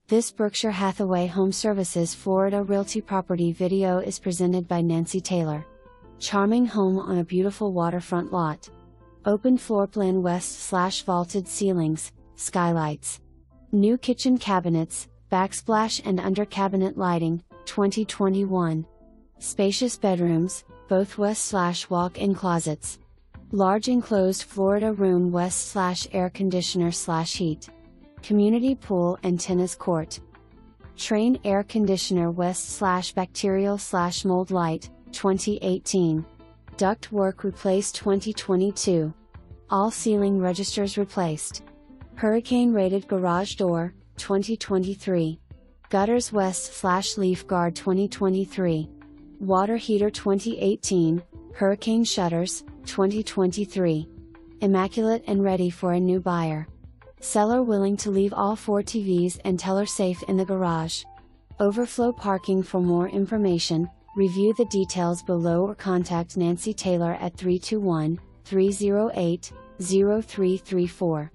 This Berkshire Hathaway HomeServices Florida Realty property video is presented by Nancy Taylor. Charming home on a beautiful waterfront lot. Open floor plan west/vaulted ceilings, skylights. New kitchen cabinets, backsplash and under cabinet lighting, 2021. Spacious bedrooms, both west/walk-in closets. Large enclosed Florida room west/air conditioner/heat. Community pool and tennis court. Trane air conditioner west/bacterial/mold light, 2018. Duct work replaced 2022. All ceiling registers replaced. Hurricane rated garage door, 2023. Gutters west/leaf guard 2023. Water heater 2018, hurricane shutters, 2023. Immaculate and ready for a new buyer. Seller willing to leave all 4 TVs and teller safe in the garage. Overflow parking. For more information, review the details below or contact Nancy Taylor at 321-308-0334.